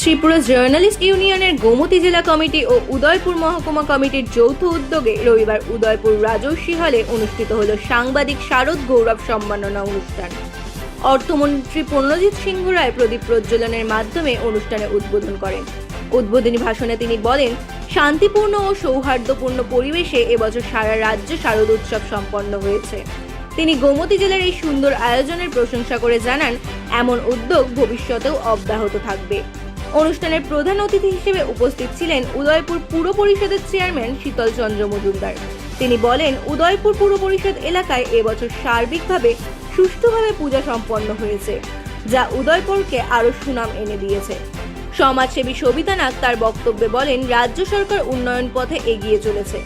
Tripura journalist ইউনিয়নের গোমতী জেলা committee ও উদয়পুর মহকুমা কমিটির যৌথ উদ্যোগে রবিবার উদয়পুর রাজর্ষি হলে অনুষ্ঠিত হল সাংবাদিক শারদ গৌরব সম্মাননা অনুষ্ঠান। অর্থমন্ত্রী প্রণজিৎ সিংহ রায় প্রদীপ প্রজ্বলনের মাধ্যমে অনুষ্ঠানে উদ্বোধন করেন। উদ্বোধনী ভাষণে তিনি বলেন, শান্তিপূর্ণ ও সৌহার্দ্যপূর্ণ পরিবেশে এবছর সারা রাজ্যে শারদ উৎসব সম্পন্ন হয়েছে। তিনি গোমতী জেলার এই সুন্দর আয়োজনের প্রশংসা করে জানান, এমন উদ্যোগ ভবিষ্যতেও অব্যাহত থাকবে। অনুষ্ঠানের প্রধান অতিথি হিসেবে উপস্থিত ছিলেন উদয়পুর পুর পরিষদের চেয়ারম্যান শীতল চন্দ্র মজুমদার। তিনি বলেন, উদয়পুর পুর পরিষদ এলাকায় এবছর সার্বিকভাবে সুষ্ঠুভাবে পূজা সম্পন্ন হয়েছে, যা উদয়পুরকে আরও সুনাম এনে দিয়েছে। সমাজসেবী সবিতা নাগ তার বক্তব্যে বলেন, রাজ্য সরকার উন্নয়ন পথে এগিয়ে চলেছে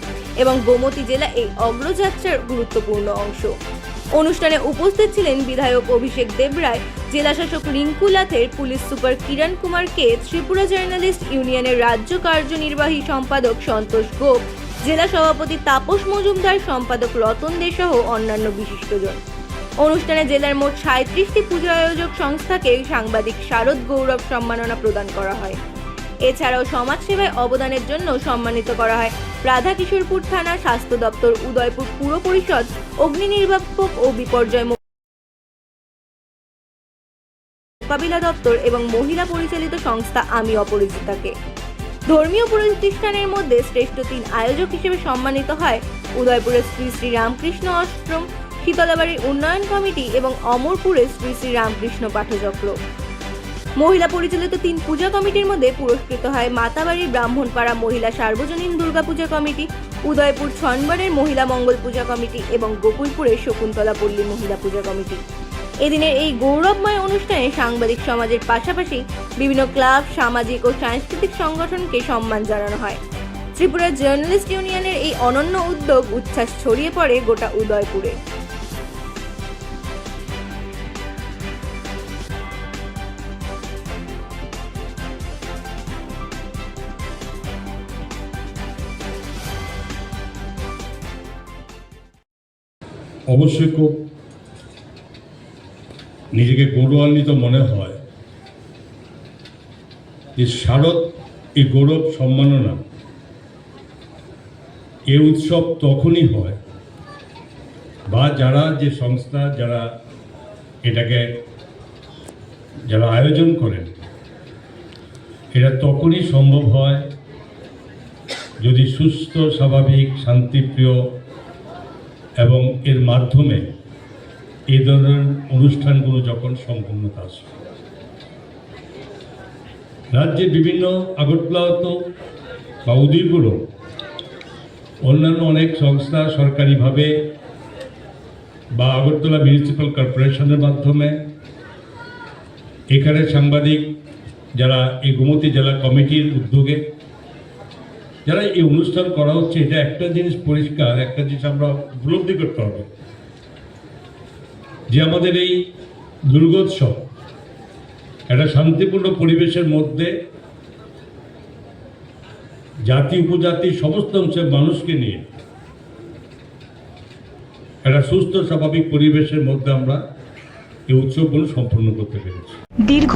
এবং গোমতী জেলা এই অগ্রযাত্রার গুরুত্বপূর্ণ অংশ। অনুষ্ঠানে উপস্থিত ছিলেন বিধায়ক অভিষেক দেবরায়, জেলাশাসক রিঙ্কু লাথের, পুলিশ সুপার কিরণ কুমার কে, ত্রিপুরা জার্নালিস্ট ইউনিয়নের রাজ্য কার্যনির্বাহী সম্পাদক সন্তোষ গোপ, জেলা সভাপতি তাপস মজুমদার, সম্পাদক রতন দে সহ অন্যান্য বিশিষ্টজন। অনুষ্ঠানে জেলার মোট 37টি পুজো আয়োজক সংস্থাকে সাংবাদিক শারদ গৌরব সম্মাননা প্রদান করা হয়। এছাড়াও সমাজসেবায় অবদানের জন্য সম্মানিত করা হয় রাধাকিশোরপুর থানা, স্বাস্থ্য দপ্তর, উদয়পুর পুর পরিষদ, অগ্নি নির্বাপক ও বিপর্যয় মোকাবিলা দপ্তর এবং মহিলা পরিচালিত সংস্থা আমি অপরাজিতাকে। ধর্মীয় প্রতিষ্ঠানের মধ্যে শ্রেষ্ঠ 3 আয়োজক হিসেবে সম্মানিত হয় উদয়পুরের শ্রী শ্রী রামকৃষ্ণ আশ্রম, শীতলাবাড়ির উন্নয়ন কমিটি এবং অমরপুরের শ্রী শ্রী রামকৃষ্ণ পাঠচক্র। মহিলা পরিচালিত 3 পূজা কমিটির মধ্যে পুরস্কৃত হয় মাতাবাড়ির ব্রাহ্মণপাড়া মহিলা সার্বজনীন দুর্গাপূজা কমিটি, উদয়পুর ছনবাড়ের মহিলা মঙ্গল পূজা কমিটি এবং গোকুলপুরের শকুন্তলা পল্লী মহিলা পূজা কমিটি। এদিনের এই গৌরবময় অনুষ্ঠানে সাংবাদিক সমাজের পাশাপাশি বিভিন্ন ক্লাব, সামাজিক ও সাংস্কৃতিক সংগঠনকে সম্মান জানানো হয়। ত্রিপুরা জার্নালিস্ট ইউনিয়নের এই অনন্য উদ্যোগ উচ্ছ্বাস ছড়িয়ে পড়ে গোটা উদয়পুরে। অবশ্যই খুব নিজেকে গৌরবান্বিত মনে হয় যে শারদ এই গৌরব সম্মাননা এ উৎসব তখনই হয় বা যে সংস্থা এটাকে আয়োজন করেন, এটা তখনই সম্ভব হয় যদি সুস্থ, স্বাভাবিক, শান্তিপ্রিয় এবং এর মাধ্যমে এই ধরনের অনুষ্ঠানগুলো যখন সম্পূর্ণতা আসে। রাজ্যের বিভিন্ন আগরতলা বা উদয়পুরও অন্যান্য অনেক সংস্থা সরকারিভাবে বা আগরতলা মিউনিসিপ্যাল কর্পোরেশনের মাধ্যমে এখানে সাংবাদিক যারা এই গোমতী জেলা কমিটির উদ্যোগে যারা এই অনুষ্ঠান করা হচ্ছে, এটা একটা জিনিস পরিষ্কার, একটা জিনিস আমরা উপলব্ধি করতে হবে যে আমাদের এই দুর্গোৎসব একটা শান্তিপূর্ণ পরিবেশের মধ্যে জাতি উপজাতি সমস্ত অংশের মানুষকে নিয়ে একটা সুস্থ স্বাভাবিক পরিবেশের মধ্যে আমরা এই উৎসবগুলো সম্পন্ন করতে পেরেছি। দীর্ঘ